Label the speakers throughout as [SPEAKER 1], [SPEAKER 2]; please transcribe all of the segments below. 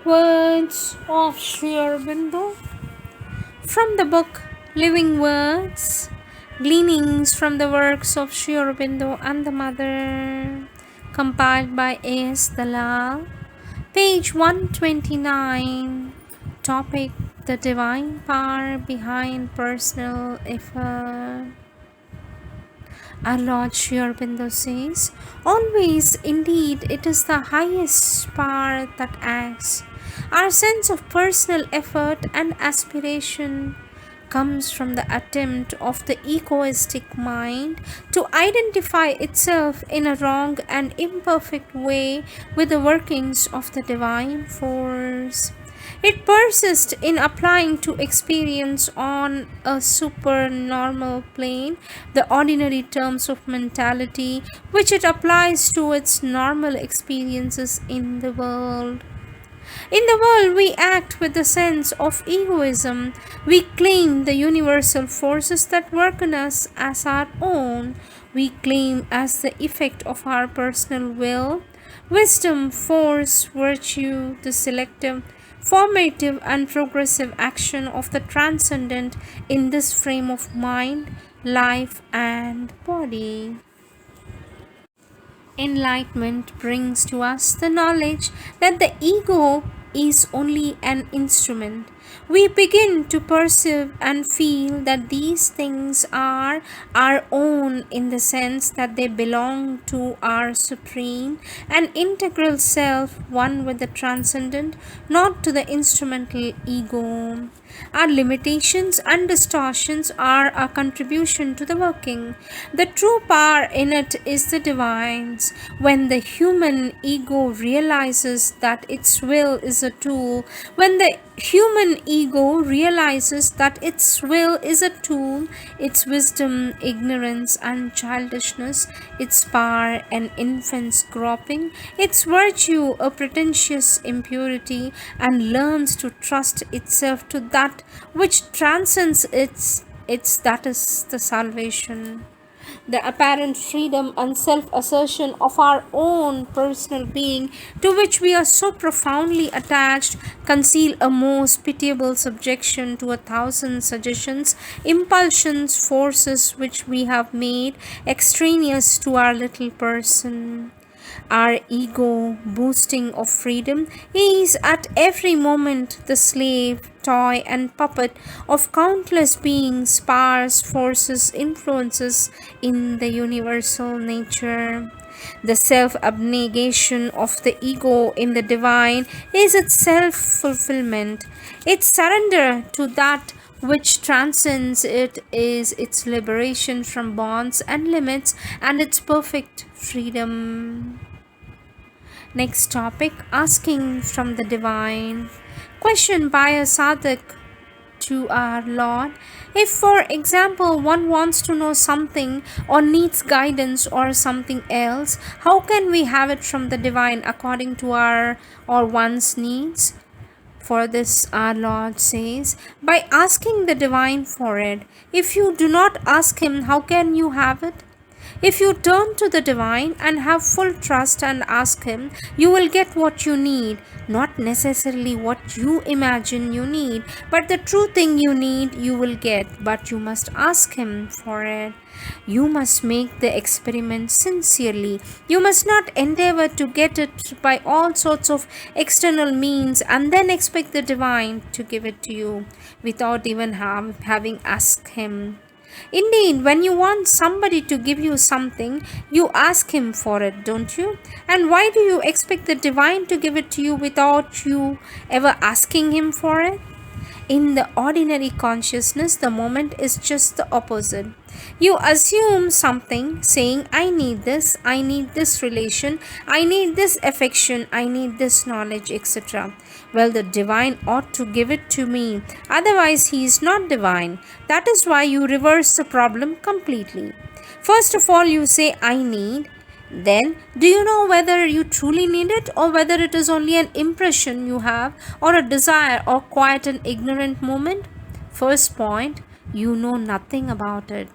[SPEAKER 1] Words of Sri Aurobindo from the book Living Words, Gleanings from the Works of Sri Aurobindo and the Mother, compiled by A.S.Dalal, page 129. Topic: The Divine Power Behind Personal Effort. Our Lord Sri Aurobindo says, always, indeed, it is the highest power that acts. Our sense of personal effort and aspiration comes from the attempt of the egoistic mind to identify itself in a wrong and imperfect way with the workings of the divine force. It persists in applying to experience on a supernormal plane the ordinary terms of mentality which it applies to its normal experiences in the world. In the world, we act with a sense of egoism. We claim the universal forces that work on us as our own. We claim as the effect of our personal will, wisdom, force, virtue, the selective, formative, and progressive action of the transcendent in this frame of mind, life, and body. Enlightenment brings to us the knowledge that the ego is only an instrument. We begin to perceive and feel that these things are our own in the sense that they belong to our supreme and integral self, one with the transcendent, not to the instrumental ego. Our limitations and distortions are a contribution to the working. The true power in it is the divine's. When the human ego realizes that its will is a tool, when the human ego realizes that its will is a tool, its wisdom, ignorance, and childishness, its power, an infant's groping, its virtue, a pretentious impurity, and learns to trust itself to that which transcends its that is the salvation. The apparent freedom and self assertion of our own personal being, to which we are so profoundly attached, conceal a most pitiable subjection to a thousand suggestions, impulsions, forces which we have made extraneous to our little person. Our ego, boasting of freedom, is at every moment the slave, toy, and puppet of countless beings, powers, forces, influences in the universal nature. The self abnegation of the ego in the divine is its self fulfillment. Its surrender to that which transcends it is its liberation from bonds and limits and its perfect freedom. Next topic: asking from the divine. Question by a sadhak to our Lord. If, for example, one wants to know something or needs guidance or something else, how can we have it from the divine according to our or one's needs? For this, our Lord says, by asking the divine for it. If you do not ask him, how can you have it? If you turn to the divine and have full trust and ask him, you will get what you need, not necessarily what you imagine you need, but the true thing you need you will get, but you must ask him for it. You must make the experiment sincerely. You must not endeavor to get it by all sorts of external means and then expect the divine to give it to you without even having asked him. Indeed, when you want somebody to give you something, you ask him for it, don't you? And why do you expect the divine to give it to you without you ever asking him for it? In the ordinary consciousness, the moment is just the opposite. You assume something, saying, I need this relation, I need this affection, I need this knowledge, etc. Well, the divine ought to give it to me, otherwise, he is not divine. That is why you reverse the problem completely. First of all, you say, I need. Then, do you know whether you truly need it or whether it is only an impression you have or a desire or quite an ignorant moment? First point, you know nothing about it.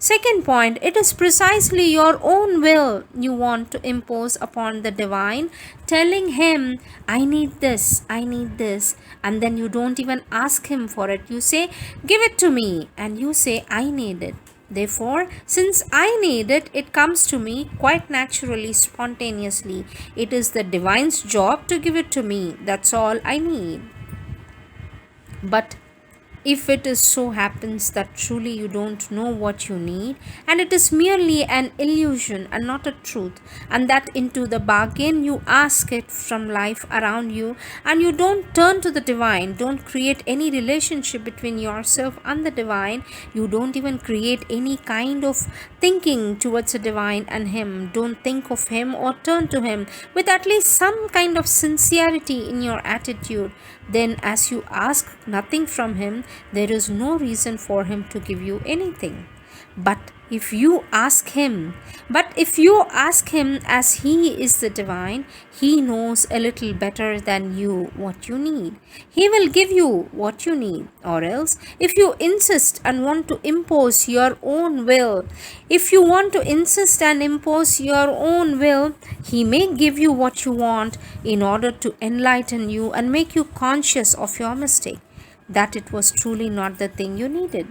[SPEAKER 1] Second point, it is precisely your own will you want to impose upon the divine, telling him, I need this, I need this, and then you don't even ask him for it. You say, give it to me, and you say, I need it. Therefore, since I need it, it comes to me quite naturally, spontaneously. It is the divine's job to give it to me. That's all I need. But if it is so happens that truly you don't know what you need, and it is merely an illusion and not a truth, and that into the bargain you ask it from life around you, and you don't turn to the divine, don't create any relationship between yourself and the divine, you don't even create any kind of thinking towards the divine and him, don't think of him or turn to him with at least some kind of sincerity in your attitude, then as you ask nothing from him, there is no reason for him to give you anything. But if you ask him, as he is the divine, he knows a little better than you what you need. He will give you what you need. Or else, if you insist and want to impose your own will, he may give you what you want in order to enlighten you and make you conscious of your mistake, that it was truly not the thing you needed.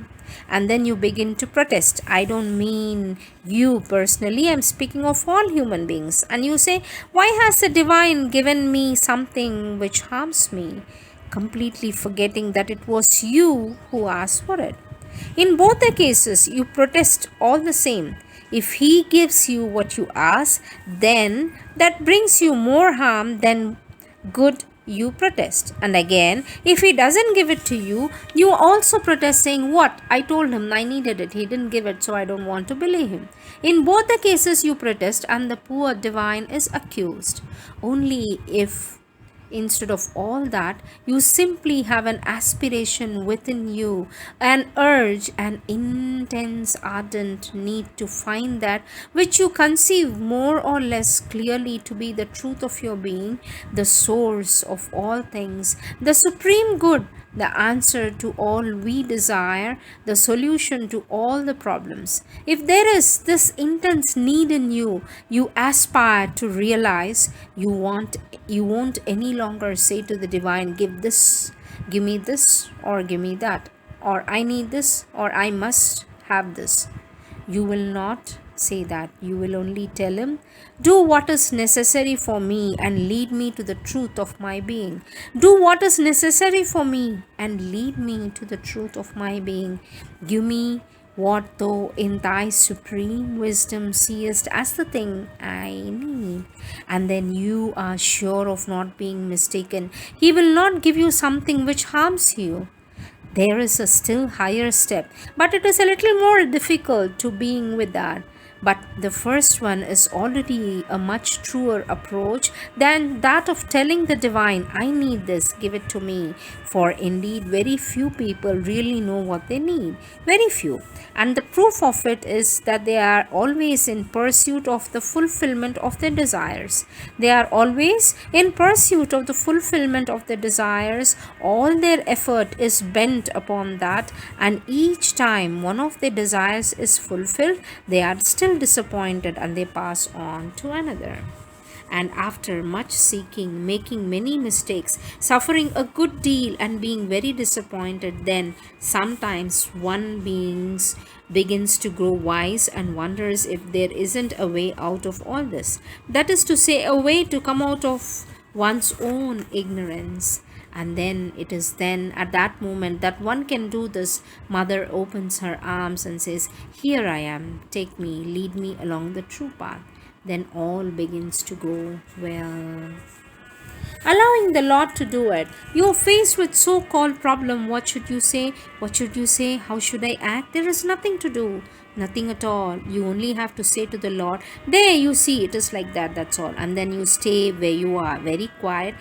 [SPEAKER 1] And then you begin to protest. I don't mean you personally, I'm speaking of all human beings. And you say, why has the divine given me something which harms me? Completely forgetting that it was you who asked for it. In both the cases, you protest all the same. If he gives you what you ask, then that brings you more harm than good. You protest. And again, if he doesn't give it to you, you also protest, saying, what? I told him I needed it. He didn't give it, so I don't want to believe him. In both the cases, you protest, and the poor divine is accused. Only if instead of all that, you simply have an aspiration within you, an urge, an intense, ardent need to find that which you conceive more or less clearly to be the truth of your being, the source of all things, the supreme good, the answer to all we desire, the solution to all the problems. If there is this intense need in you, you aspire to realize, you won't any longer say to the divine, give this, give me this, or give me that, or I need this, or I must have this. You will not say that. You will only tell him, do what is necessary for me and lead me to the truth of my being. Do what is necessary for me and lead me to the truth of my being. Give me what thou in thy supreme wisdom seest as the thing I need. And then you are sure of not being mistaken. He will not give you something which harms you. There is a still higher step, but it is a little more difficult to being with that. But the first one is already a much truer approach than that of telling the divine, I need this, give it to me. For indeed, very few people really know what they need. Very few. And the proof of it is that they are always in pursuit of the fulfillment of their desires. They are always in pursuit of the fulfillment of their desires. All their effort is bent upon that, and each time one of their desires is fulfilled, they are still disappointed and they pass on to another. And after much seeking, making many mistakes, suffering a good deal, and being very disappointed, then sometimes one begins to grow wise and wonders if there isn't a way out of all this. That is to say, a way to come out of one's own ignorance. And then it is then at that moment that one can do this. Mother opens her arms and says, here I am, take me, lead me along the true path. Then all begins to go well. Allowing the Lord to do it. You're faced with so-called problem. What should you say? What should you say? How should I act? There is nothing to do. Nothing at all. You only have to say to the Lord, there you see, it is like that, that's all. And then you stay where you are, very quiet,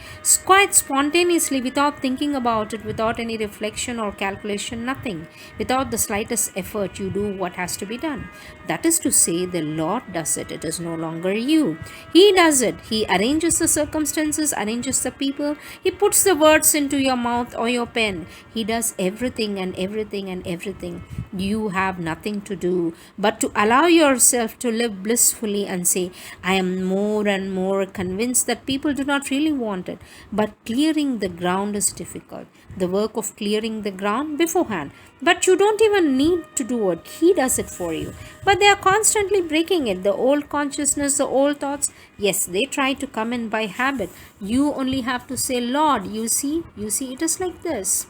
[SPEAKER 1] quite spontaneously, without thinking about it, without any reflection or calculation, nothing. Without the slightest effort, you do what has to be done. That is to say, the Lord does it. It is no longer you. He does it. He arranges the circumstances, arranges the people. He puts the words into your mouth or your pen. He does everything and everything and everything. You have nothing to do. do but to allow yourself to live blissfully and say, I am more and more convinced that people do not really want it. But clearing the ground is difficult. The work of clearing the ground beforehand. But you don't even need to do it. He does it for you. But they are constantly breaking it. The old consciousness, the old thoughts, yes, they try to come in by habit. You only have to say, Lord, you see, it is like this.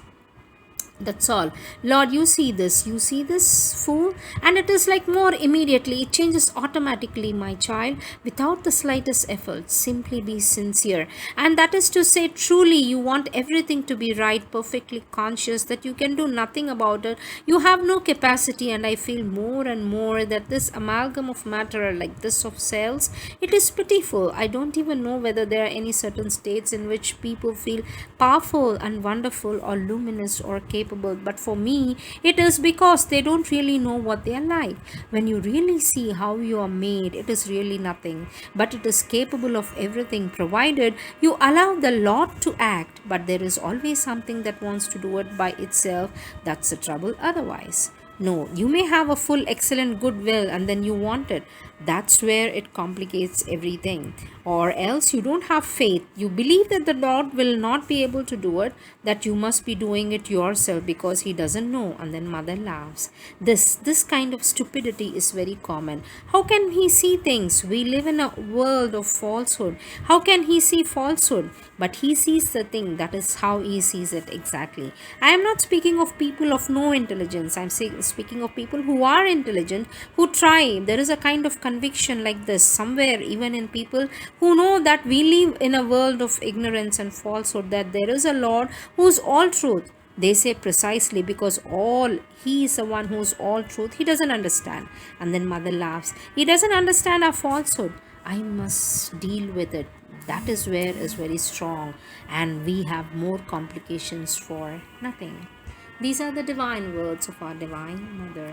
[SPEAKER 1] That's all. Lord, you see this fool, and it is like more immediately, it changes automatically, my child, without the slightest effort. Simply be sincere. And that is to say, truly, you want everything to be right, perfectly conscious that you can do nothing about it. You have no capacity, and I feel more and more that this amalgam of matter, like this of cells, it is pitiful. I don't even know whether there are any certain states in which people feel powerful and wonderful or luminous or capable, but for me it is because they don't really know what they are like. When you really see how you are made, it is really nothing, but it is capable of everything provided you allow the Lord to act. But there is always something that wants to do it by itself. That's the trouble. Otherwise, no, you may have a full, excellent goodwill and then you want it. That's where it complicates everything. Or else you don't have faith. You believe that the Lord will not be able to do it, that you must be doing it yourself because He doesn't know. And then mother laughs. This kind of stupidity is very common. How can He see things? We live in a world of falsehood. How can He see falsehood? But He sees the thing. That is how He sees it exactly. I am not speaking of people of no intelligence. I am speaking of people who are intelligent, who try. There is a kind of conviction like this somewhere, even in people who know that we live in a world of ignorance and falsehood, that there is a Lord who is all truth. They say precisely because He is the one who is all truth. He doesn't understand. And then mother laughs. He doesn't understand our falsehood. I must deal with it. That is where is very strong, and we have more complications for nothing. These are the divine words of our Divine Mother.